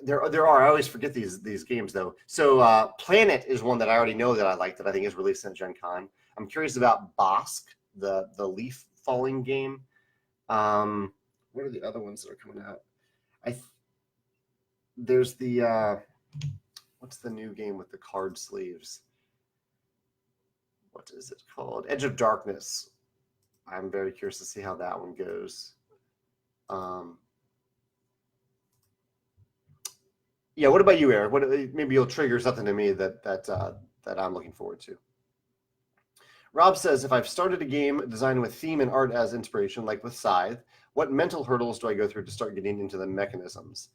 there are. I always forget these games though. So Planet is one that I already know that I like, that I think is released at Gen Con. I'm curious about Bosk, the leaf falling game. What are the other ones that are coming out? There's the what's the new game with the card sleeves? What is it called? Edge of Darkness. I'm very curious to see how that one goes. Yeah, what about you, Eric? Maybe you'll trigger something to me that I'm looking forward to. Rob says, if I've started a game designed with theme and art as inspiration, like with Scythe, what mental hurdles do I go through to start getting into the mechanisms?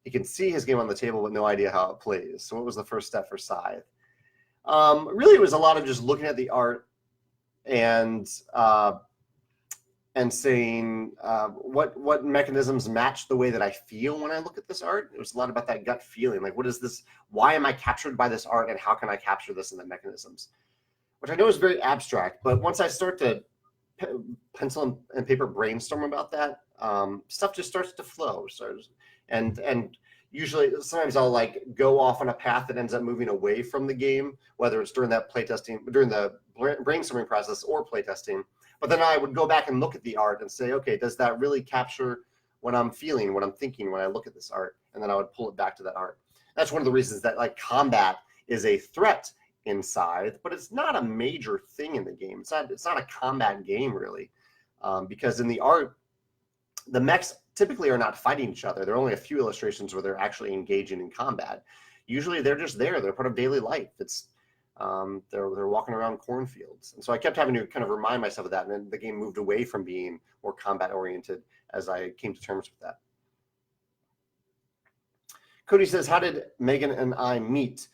He can see his game on the table but no idea how it plays. So what was the first step for Scythe? Really, it was a lot of just looking at the art and saying what mechanisms match the way that I feel when I look at this art. It was a lot about that gut feeling. Like, what is this? Why am I captured by this art, and how can I capture this in the mechanisms? Which I know is very abstract, but once I start to pencil and paper brainstorm about that, stuff just starts to flow. And usually, sometimes I'll like go off on a path that ends up moving away from the game, whether it's during that playtesting, during the brainstorming process or playtesting. But then I would go back and look at the art and say, okay, does that really capture what I'm feeling, what I'm thinking when I look at this art? And then I would pull it back to that art. That's one of the reasons that like combat is a threat in Scythe, but it's not a major thing in the game. It's not a combat game really, because in the art, the mechs typically are not fighting each other. There are only a few illustrations where they're actually engaging in combat. Usually they're just there. They're part of daily life. It's they're walking around cornfields. And so I kept having to kind of remind myself of that. And then the game moved away from being more combat oriented as I came to terms with that. Cody says, how did Megan and I meet?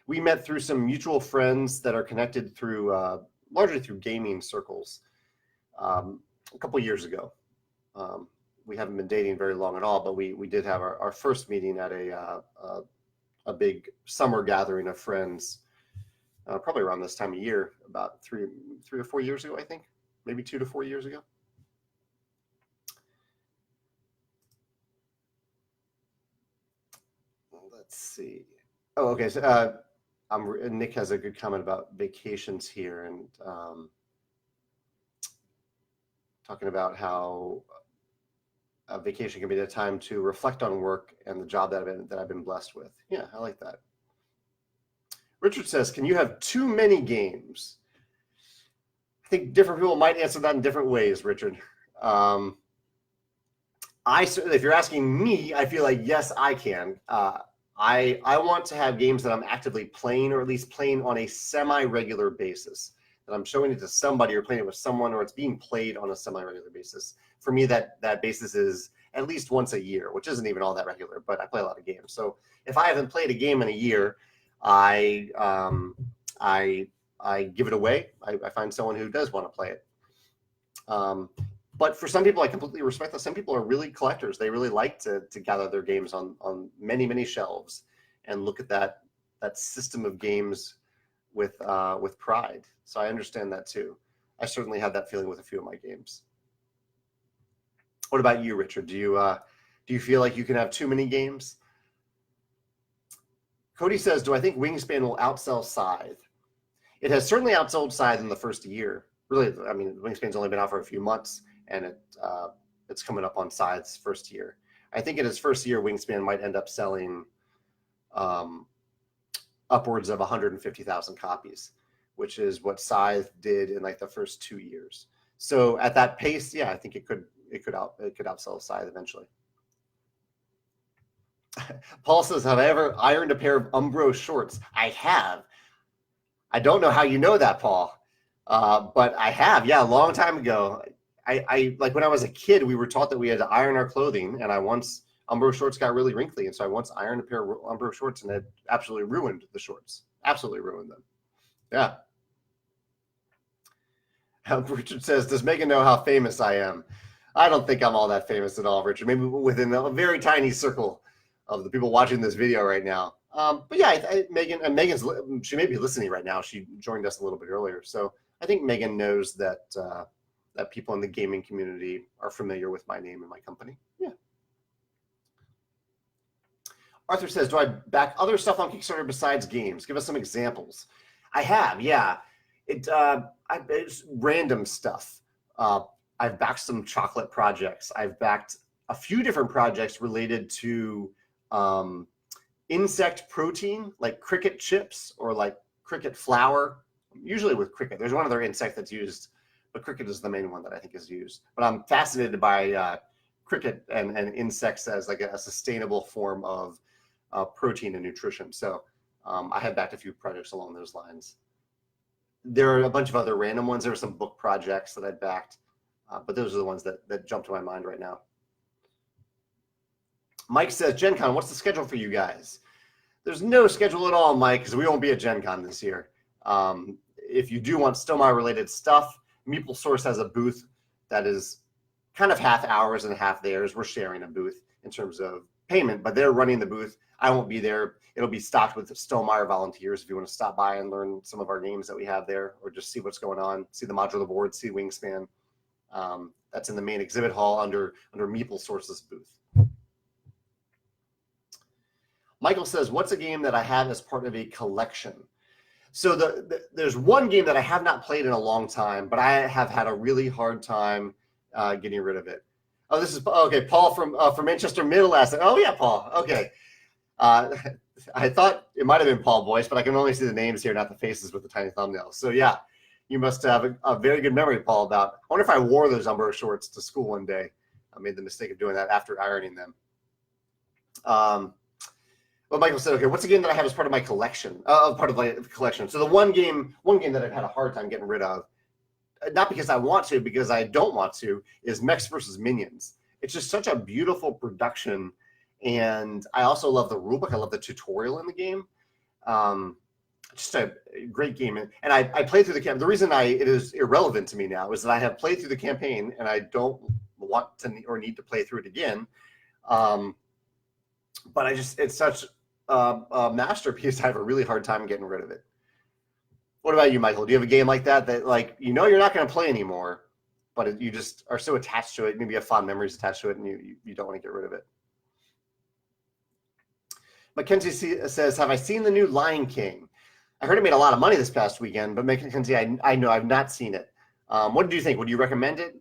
We met through some mutual friends that are connected through largely through gaming circles a couple years ago. We haven't been dating very long at all, but we did have our first meeting at a big summer gathering of friends, probably around this time of year, about three or 4 years ago, I think, maybe 2 to 4 years ago. Let's see. Oh, okay. So Nick has a good comment about vacations here, and talking about how a vacation can be a time to reflect on work and the job that I've been blessed with. Yeah, I like that. Richard says, can you have too many games? I think different people might answer that in different ways, Richard. If you're asking me, I feel like, yes, I can. I want to have games that I'm actively playing, or at least playing on a semi-regular basis, that I'm showing it to somebody or playing it with someone, or it's being played on a semi-regular basis. For me, that basis is at least once a year, which isn't even all that regular, but I play a lot of games. So if I haven't played a game in a year, I give it away. I find someone who does want to play it. But for some people, I completely respect that. Some people are really collectors. They really like to gather their games on many, many shelves and look at that system of games with pride. So I understand that too. I certainly had that feeling with a few of my games. What about you, Richard? Do you feel like you can have too many games? Cody says, do I think Wingspan will outsell Scythe? It has certainly outsold Scythe in the first year. Really, I mean, Wingspan's only been out for a few months, and it's coming up on Scythe's first year. I think in its first year, Wingspan might end up selling upwards of 150,000 copies, which is what Scythe did in like the first 2 years. So at that pace, yeah, I think it could outsell Scythe eventually. Paul says, have I ever ironed a pair of Umbro shorts? I have. I don't know how you know that, Paul, but I have. Yeah, a long time ago. I like when I was a kid, we were taught that we had to iron our clothing, and Umbro shorts got really wrinkly, and so I once ironed a pair of Umbro shorts, and it absolutely ruined the shorts. Absolutely ruined them. Yeah. Richard says, does Megan know how famous I am? I don't think I'm all that famous at all, Richard. Maybe within a very tiny circle of the people watching this video right now. But yeah, Megan's she may be listening right now. She joined us a little bit earlier, so I think Megan knows that that people in the gaming community are familiar with my name and my company. Yeah. Arthur says, do I back other stuff on Kickstarter besides games? Give us some examples. I have, yeah. It's random stuff. I've backed some chocolate projects. I've backed a few different projects related to insect protein, like cricket chips or like cricket flour, usually with cricket. There's one other insect that's used, but cricket is the main one that I think is used. But I'm fascinated by cricket and insects as like a sustainable form of protein and nutrition. So I have backed a few projects along those lines. There are a bunch of other random ones. There are some book projects that I backed, but those are the ones that jump to my mind right now. Mike says, Gen Con, what's the schedule for you guys? There's no schedule at all, Mike, because we won't be at Gen Con this year. If you do want Stonemaier-related stuff, MeepleSource has a booth that is kind of half ours and half theirs. We're sharing a booth in terms of payment, but they're running the booth. I won't be there. It'll be stocked with Stonemaier volunteers if you want to stop by and learn some of our games that we have there, or just see what's going on, see the modular board, see Wingspan. That's in the main exhibit hall under MeepleSource's booth. Michael says, what's a game that I have as part of a collection? So there's one game that I have not played in a long time, but I have had a really hard time getting rid of it. Oh, this is okay. Paul from Manchester Middle asked. Oh yeah, Paul. Okay. I thought it might have been Paul Boyce, but I can only see the names here, not the faces with the tiny thumbnails. So yeah, you must have a very good memory, Paul. About I wonder if I wore those Umbro shorts to school one day. I made the mistake of doing that after ironing them. Well, Michael said, okay, what's a game that I have as part of my collection? Part of my collection. So the one game that I've had a hard time getting rid of, not because I want to, because I don't want to, is Mechs vs. Minions. It's just such a beautiful production, and I also love the rulebook. I love the tutorial in the game. Just a great game, and I played through the campaign. The reason it is irrelevant to me now is that I have played through the campaign, and I don't want to or need to play through it again. But it's such a masterpiece. I have a really hard time getting rid of it. What about you, Michael? Do you have a game like that like you're not going to play anymore, but you just are so attached to it? Maybe you have fond memories attached to it, and you don't want to get rid of it. Mackenzie says, have I seen the new Lion King? I heard it made a lot of money this past weekend, but Mackenzie, I know I've not seen it. What did you think? Would you recommend it?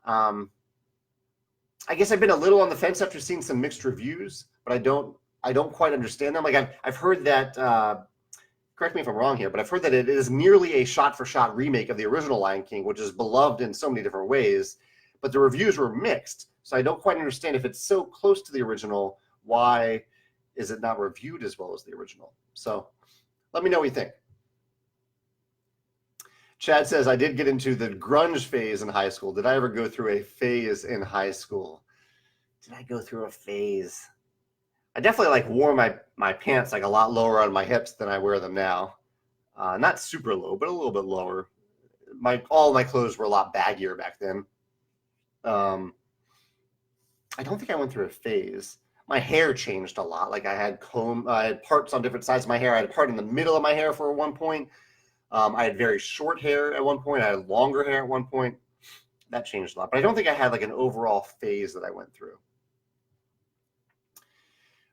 I guess I've been a little on the fence after seeing some mixed reviews, but I don't quite understand them. Like I've heard that. Correct me if I'm wrong here, but I've heard that it is nearly a shot-for-shot remake of the original Lion King, which is beloved in so many different ways. But the reviews were mixed, so I don't quite understand if it's so close to the original. Why is it not reviewed as well as the original? So let me know what you think. Chad says, I did get into the grunge phase in high school. Did I ever go through a phase in high school? Did I go through a phase? I definitely wore my pants a lot lower on my hips than I wear them now. Not super low, but a little bit lower. All my clothes were a lot baggier back then. I don't think I went through a phase. My hair changed a lot. I had I had parts on different sides of my hair. I had a part in the middle of my hair for one point. I had very short hair at one point. I had longer hair at one point. that changed a lot. But I don't think I had like an overall phase that I went through.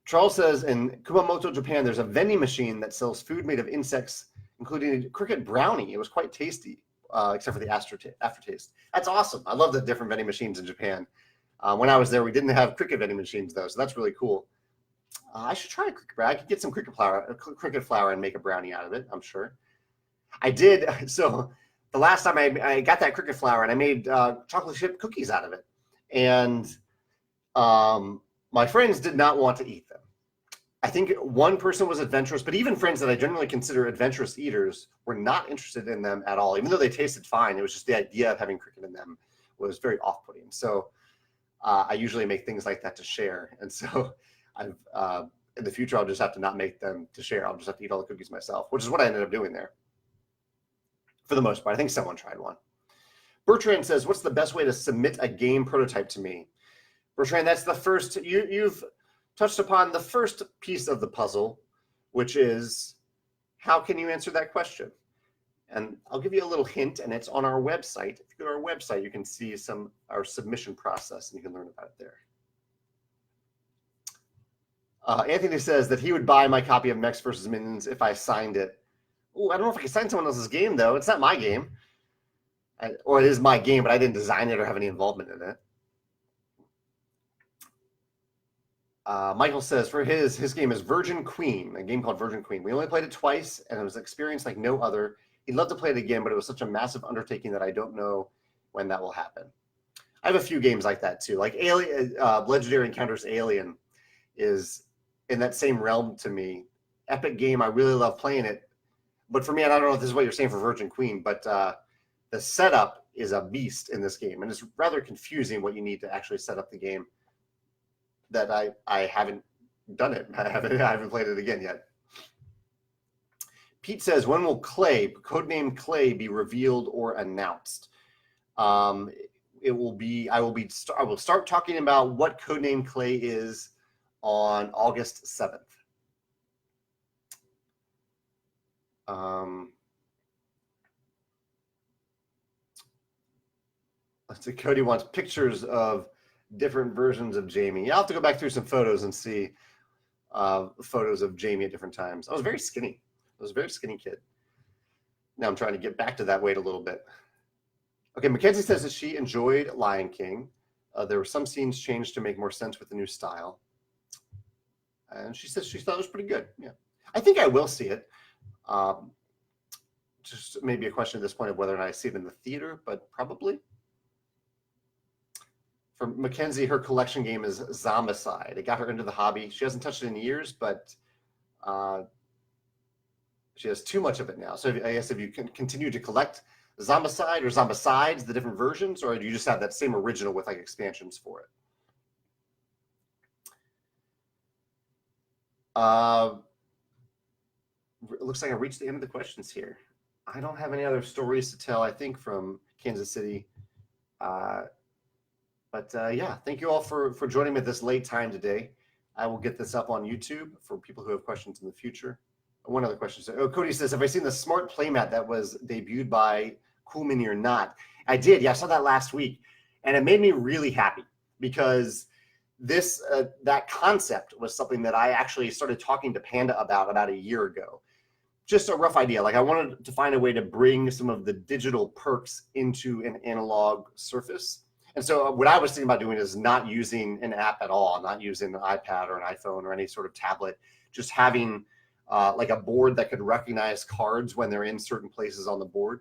Charles says, in Kumamoto, Japan, there's a vending machine that sells food made of insects, including a cricket brownie. It was quite tasty, except for the aftertaste. That's awesome. I love the different vending machines in Japan. When I was there, we didn't have cricket vending machines, though, so that's really cool. I should try a cricket brownie. I could get some cricket flour and make a brownie out of it, I'm sure. I did. So the last time I got that cricket flour, and I made chocolate chip cookies out of it. And my friends did not want to eat them. I think one person was adventurous, but even friends that I generally consider adventurous eaters were not interested in them at all. Even though they tasted fine, it was just the idea of having cricket in them was very off-putting. So I usually make things like that to share. And so I've in the future, I'll just have to not make them to share. I'll just have to eat all the cookies myself, which is what I ended up doing there. For the most part, I think someone tried one. Bertrand says, what's the best way to submit a game prototype to me? Bertrand, that's the first, you've touched upon the first piece of the puzzle, which is how can you answer that question? And I'll give you a little hint, and it's on our website. If you go to our website, you can see our submission process, and you can learn about it there. Anthony says that he would buy my copy of Mechs vs. Minions if I signed it. Oh, I don't know if I can sign someone else's game, though. It's not my game. Or it is my game, but I didn't design it or have any involvement in it. Michael says for his game is Virgin Queen, a game called Virgin Queen. We only played it twice, and it was an experience like no other. He'd love to play it again, but it was such a massive undertaking that I don't know when that will happen. I have a few games like that, too. Like Alien, Legendary Encounters Alien is in that same realm to me. Epic game. I really love playing it. But for me, and I don't know if this is what you're saying for Virgin Queen, but the setup is a beast in this game. And it's rather confusing what you need to actually set up the game that I haven't done it. I haven't played it again yet. Pete says, when will codename Clay be revealed or announced? I will start talking about what codename Clay is on August 7th. Let's see, Cody wants pictures of different versions of Jamie. Yeah, I'll have to go back through some photos and see photos of Jamie at different times. I was very skinny. I was a very skinny kid. Now I'm trying to get back to that weight a little bit. Okay, Mackenzie says that she enjoyed Lion King. There were some scenes changed to make more sense with the new style. And she says she thought it was pretty good. Yeah, I think I will see it. Just maybe a question at this point of whether or not I see it in the theater, but probably. For Mackenzie, her collection game is Zombicide. It got her into the hobby. She hasn't touched it in years, but she has too much of it now. So I guess if you can continue to collect Zombicide or Zombicides, the different versions, or do you just have that same original with like expansions for it? It looks like I reached the end of the questions here. I don't have any other stories to tell, I think, from Kansas City. Yeah, thank you all for joining me at this late time today. I will get this up on YouTube for people who have questions in the future. One other question. Oh, Cody says, have I seen the smart playmat that was debuted by Cool Mini or not? I did. Yeah, I saw that last week. And it made me really happy because that concept was something that I actually started talking to Panda about a year ago. Just a rough idea. Like I wanted to find a way to bring some of the digital perks into an analog surface. And so what I was thinking about doing is not using an app at all, not using an iPad or an iPhone or any sort of tablet, just having like a board that could recognize cards when they're in certain places on the board.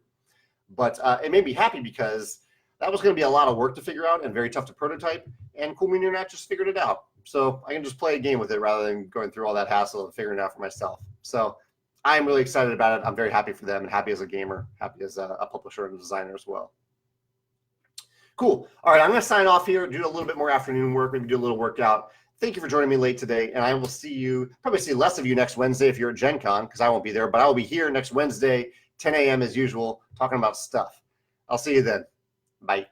But it made me happy because that was going to be a lot of work to figure out and very tough to prototype. And Cool Mini or Not just figured it out. So I can just play a game with it rather than going through all that hassle of figuring it out for myself. So I'm really excited about it. I'm very happy for them and happy as a gamer, happy as a publisher and a designer as well. Cool. All right, I'm going to sign off here, do a little bit more afternoon work, maybe do a little workout. Thank you for joining me late today, and I will probably see less of you next Wednesday if you're at Gen Con, because I won't be there, but I will be here next Wednesday, 10 a.m. as usual, talking about stuff. I'll see you then. Bye.